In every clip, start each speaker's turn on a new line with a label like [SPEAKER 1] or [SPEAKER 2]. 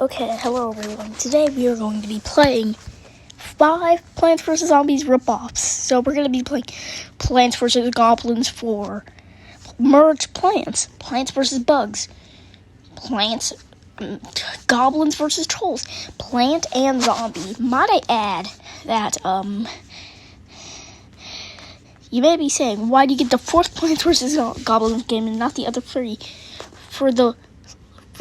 [SPEAKER 1] Okay, hello everyone. Today we are going to be playing 5 Plants vs. Zombies ripoffs. So we're going to be playing Plants vs. Goblins 4, Merge Plants, Plants vs. Bugs, Plants, Goblins vs. Trolls, Plant and Zombie. Might I add that, you may be saying, why do you get the 4th Plants vs. Goblins game and not the other 3? For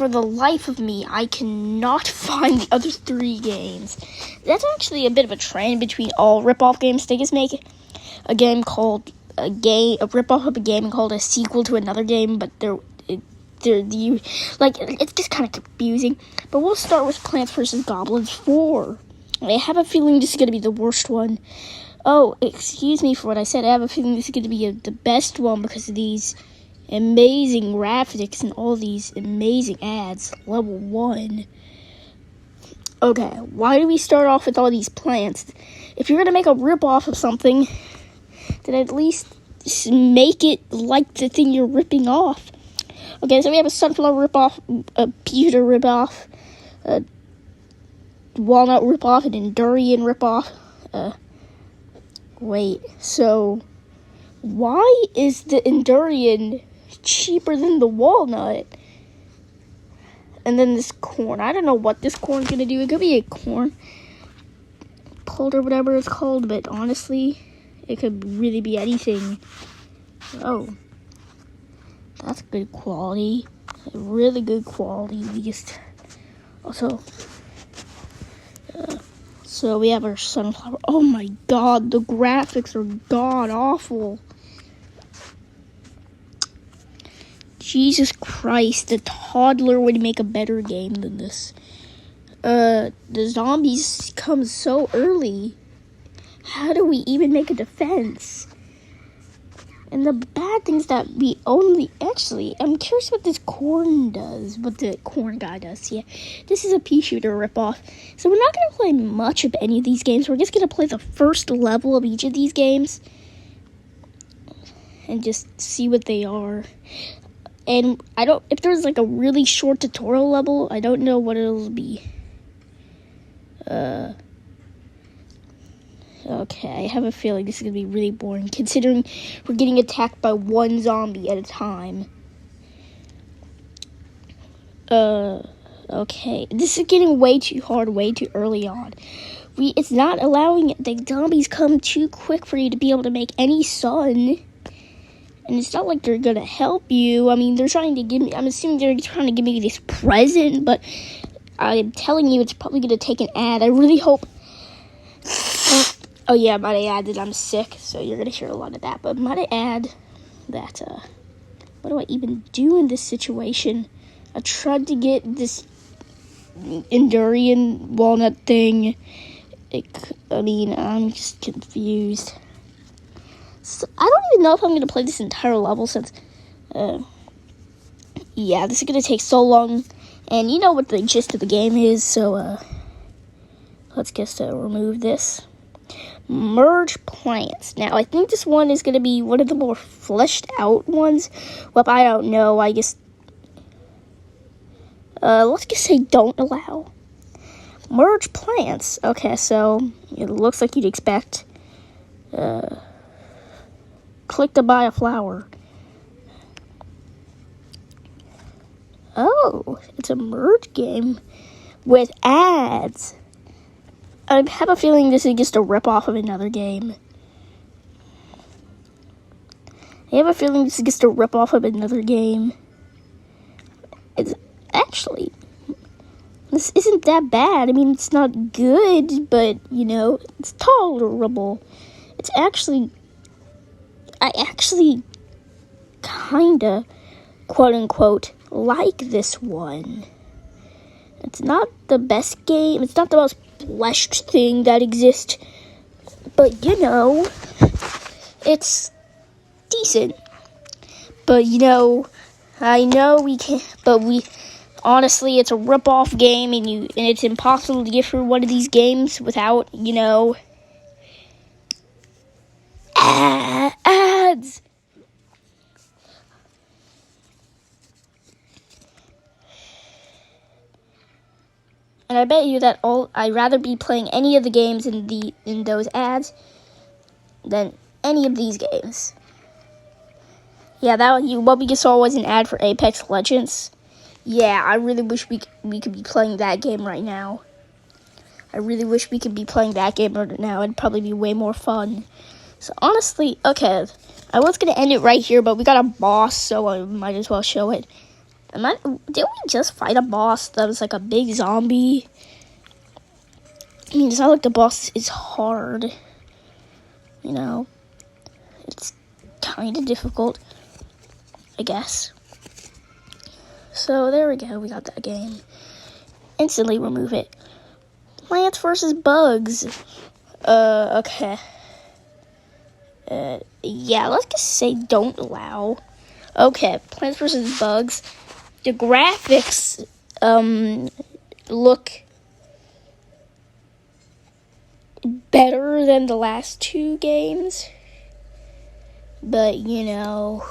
[SPEAKER 1] the life of me, I cannot find the other 3 games. That's actually a bit of a trend between all ripoff games. They just make a game called a ripoff of a game called a sequel to another game, but it's just kind of confusing. But we'll start with Plants vs. Goblins 4. I have a feeling this is going to be the worst one. Oh, excuse me for what I said. I have a feeling this is going to be the best one because of these amazing graphics and all these amazing ads. Level 1. Okay, why do we start off with all these plants? If you're going to make a rip-off of something, then at least make it like the thing you're ripping off. Okay, so we have a sunflower rip-off, a pewter rip-off, a walnut rip-off, an durian rip-off. Wait, so why is the durian cheaper than the walnut? And then this corn. I don't know what this corn's gonna do. It could be a corn pulled or whatever it's called, but honestly, it could really be anything. Oh, that's good quality. Really good quality. So we have our sunflower. Oh my god, the graphics are god awful. Jesus Christ, the toddler would make a better game than this. The zombies come so early. How do we even make a defense? And the bad things that we only... Actually, I'm curious what this corn does. What the corn guy does. Yeah, this is a pea shooter ripoff. So we're not going to play much of any of these games. We're just going to play the first level of each of these games. And just see what they are. And if there's like a really short tutorial level, I don't know what it'll be. Okay, I have a feeling this is going to be really boring, considering we're getting attacked by one zombie at a time. Okay, this is getting way too hard, way too early on. It's not allowing the zombies come too quick for you to be able to make any sun. And it's not like they're going to help you. I mean, I'm assuming they're trying to give me this present, but I'm telling you, it's probably going to take an ad. I really hope. Oh, yeah, might I add that I'm sick, so you're going to hear a lot of that. But might I add that, what do I even do in this situation? I tried to get this durian walnut thing. I'm just confused. So, I don't even know if I'm going to play this entire level since, yeah, this is going to take so long, and you know what the gist of the game is, so, let's just remove this. Merge plants. Now, I think this one is going to be one of the more fleshed out ones. Well, I don't know, I guess, let's just say don't allow. Merge plants. Okay, so, it looks like you'd expect, click to buy a flower. Oh, it's a merge game with ads. I have a feeling this is just a ripoff of another game. This isn't that bad. I mean, it's not good, but, it's tolerable. I actually kinda, quote-unquote, like this one. It's not the best game. It's not the most fleshed thing that exists. But, it's decent. But, I know we can't, but honestly, it's a rip-off game, and it's impossible to get through one of these games without, ads. And I bet you that I'd rather be playing any of the games in those ads than any of these games. Yeah, what we just saw was an ad for Apex Legends. Yeah, I really wish we could be playing that game right now. I really wish we could be playing that game right now. It'd probably be way more fun. So honestly, okay, I was gonna end it right here, but we got a boss, so I might as well show it. Did we just fight a boss that was like a big zombie? I mean, it's not like the boss is hard. You know, it's kind of difficult, I guess. So there we go. We got that game. Instantly remove it. Plants vs. Bugs. Okay. Yeah, let's just say don't allow. Okay, Plants vs. Bugs. The graphics, look better than the last two games. But, you know,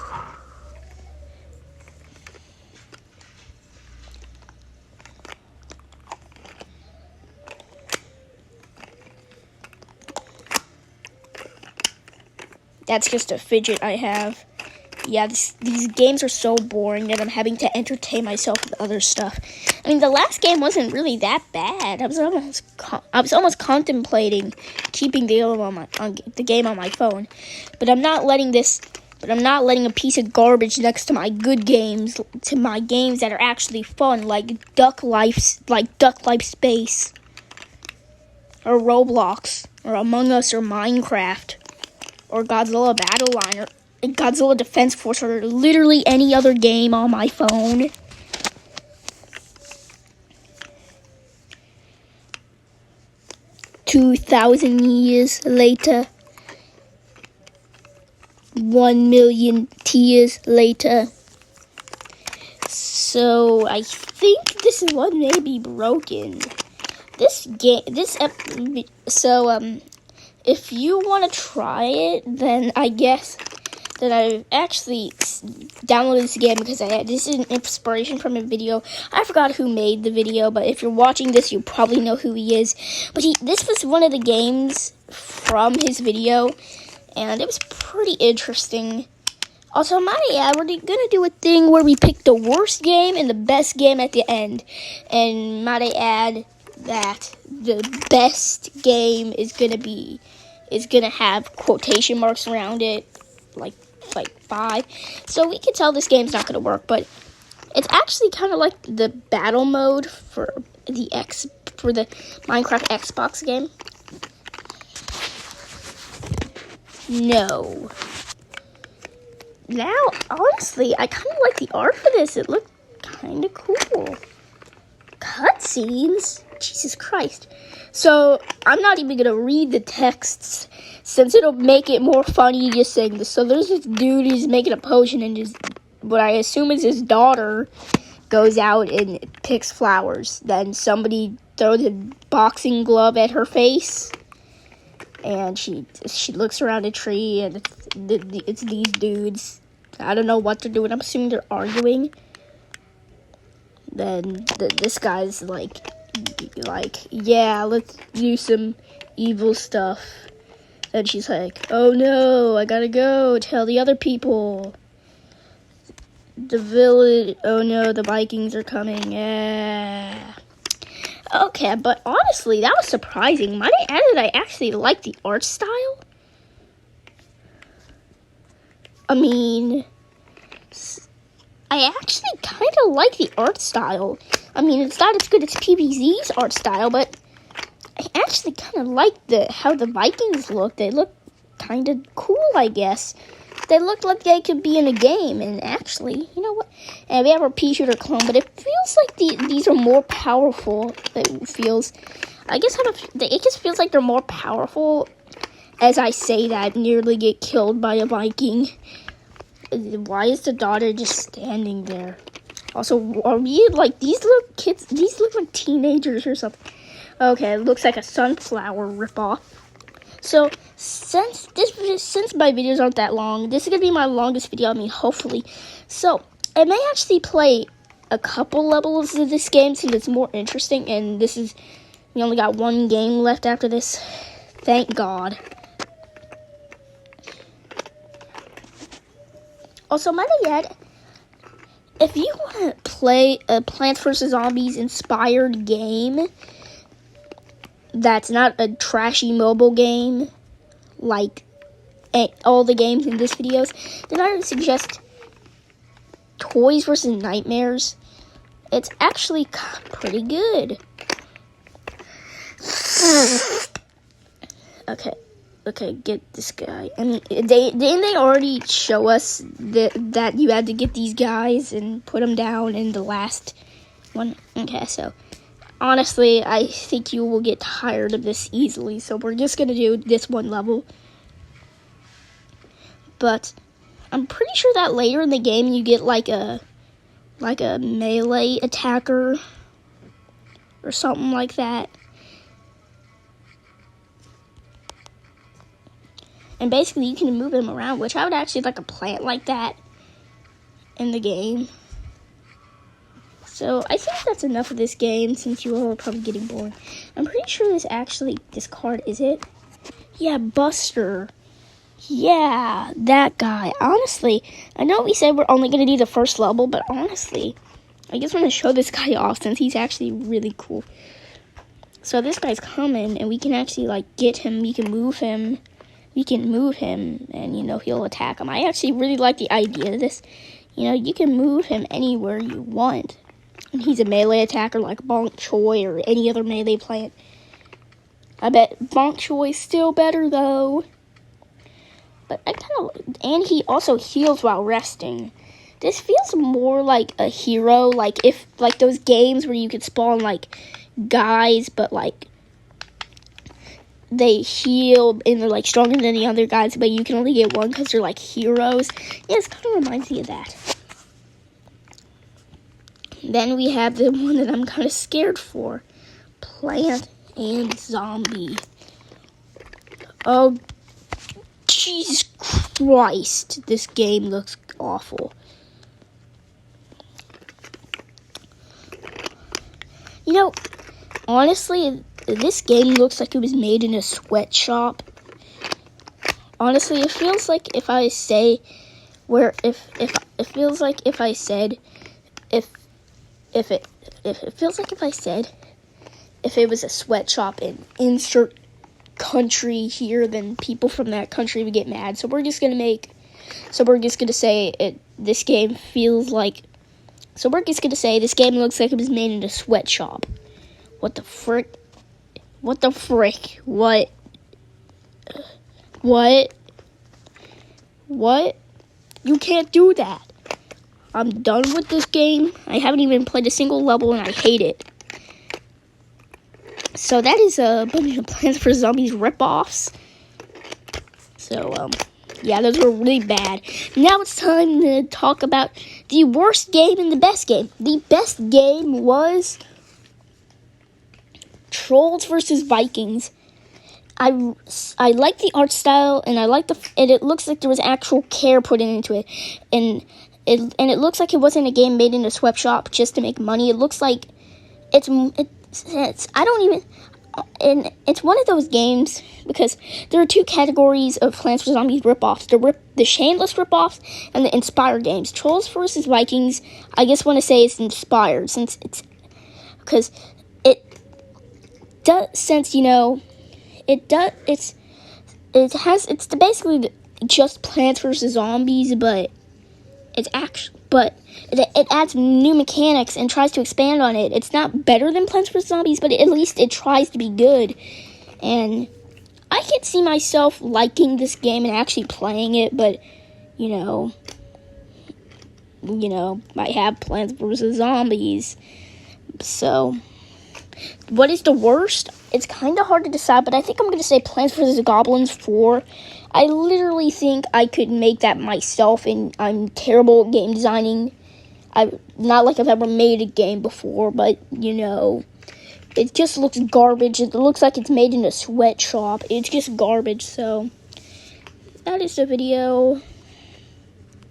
[SPEAKER 1] that's just a fidget I have. Yeah, these games are so boring that I'm having to entertain myself with other stuff. I mean, the last game wasn't really that bad. I was almost contemplating keeping the game on my phone, but I'm not letting a piece of garbage next to my good games, to my games that are actually fun, like Duck Life Space, or Roblox, or Among Us, or Minecraft, or Godzilla Battle Line, or Godzilla Defense Force, or literally any other game on my phone. "2,000 years later, 1,000,000 tears later." So I think this one may be broken. If you want to try it, then I guess that I've actually downloaded this game because this is an inspiration from a video. I forgot who made the video, but if you're watching this, you probably know who he is. But this was one of the games from his video, and it was pretty interesting. Also, might I add, we're gonna do a thing where we pick the worst game and the best game at the end. And might I add that the best game is gonna have quotation marks around it, like 5. So we can tell this game's not gonna work, but it's actually kind of like the battle mode for the Minecraft Xbox game. No. Now, honestly, I kind of like the art for this. It looked kind of cool. Cutscenes? Jesus Christ. So, I'm not even going to read the texts, since it'll make it more funny just saying this. So, there's this dude who's making a potion, and what I assume is his daughter goes out and picks flowers. Then somebody throws a boxing glove at her face, and she looks around a tree, and it's these dudes. I don't know what they're doing. I'm assuming they're arguing. Then this guy's like, yeah, let's do some evil stuff. Then she's like, oh no, I gotta go tell the other people. The village, oh no, the Vikings are coming. Yeah. Okay, but honestly, that was surprising. Might I add that I actually like the art style? I mean, I actually kind of like the art style. I mean, it's not as good as PBZ's art style, but I actually kind of like how the Vikings look. They look kind of cool, I guess. They look like they could be in a game, and actually, you know what? And we have our pea shooter clone, but it feels like these are more powerful. It feels, it just feels like they're more powerful as I say that, nearly get killed by a Viking. Why is the daughter just standing there? Also, are we like these little kids? These look like teenagers or something. Okay, it looks like a sunflower ripoff. So since my videos aren't that long, this is gonna be my longest video. I mean, hopefully. So I may actually play a couple levels of this game since it's more interesting, and we only got one game left after this. Thank God. Also, might I add, if you want to play a Plants vs. Zombies inspired game that's not a trashy mobile game like all the games in this videos, then I would suggest Toys vs. Nightmares. It's actually pretty good. Okay, get this guy. I mean, didn't they already show us that you had to get these guys and put them down in the last one? Okay, so honestly, I think you will get tired of this easily, so we're just gonna do this one level. But I'm pretty sure that later in the game you get like a melee attacker or something like that. And basically you can move him around, which I would actually like a plant like that in the game. So I think that's enough of this game since you all are probably getting bored. I'm pretty sure this card, is it? Yeah, Buster. Yeah, that guy. Honestly, I know we said we're only going to do the first level, but honestly, I just want to show this guy off since he's actually really cool. So this guy's coming, and we can actually, like, get him. We can move him. And, he'll attack him. I actually really like the idea of this. You can move him anywhere you want. And he's a melee attacker like Bonk Choy or any other melee plant. I bet Bonk Choy's still better, though. But and he also heals while resting. This feels more like a hero, like those games where you could spawn like guys, but like they heal and they're like stronger than the other guys, but you can only get one because they're like heroes. Yeah, it kind of reminds me of that. Then we have the one that I'm kind of scared for, Plant and Zombie. Oh, Jesus Christ, this game looks awful. Honestly, this game looks like it was made in a sweatshop. Honestly, it feels like if I say it feels like if I said if it was a sweatshop and insert country here, then people from that country would get mad. So we're just gonna say this game feels like. So we're just gonna say this game looks like it was made in a sweatshop. What the frick? What? You can't do that. I'm done with this game. I haven't even played a single level and I hate it. So that is a bunch of Plants vs. Zombies ripoffs. So, yeah, those were really bad. Now it's time to talk about the worst game and the best game. The best game was Trolls vs. Vikings. I like the art style, and and it looks like there was actual care put into it, and it looks like it wasn't a game made in a sweatshop just to make money. It looks like it's one of those games because there are two categories of Plants vs. Zombies ripoffs: the shameless ripoffs and the inspired games. Trolls vs. Vikings, I just want to say it's inspired since it's because it does it's basically just Plants vs. Zombies, but it adds new mechanics and tries to expand on it. It's not better than Plants vs. Zombies, but at least it tries to be good. And I can't see myself liking this game and actually playing it, but I have Plants vs. Zombies. So, what is the worst? It's kind of hard to decide, but I think I'm going to say Plants vs. Goblins 4. I literally think I could make that myself, and I'm terrible at game designing. Not like I've ever made a game before, but, it just looks garbage. It looks like it's made in a sweatshop. It's just garbage, so that is the video.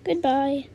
[SPEAKER 1] Goodbye.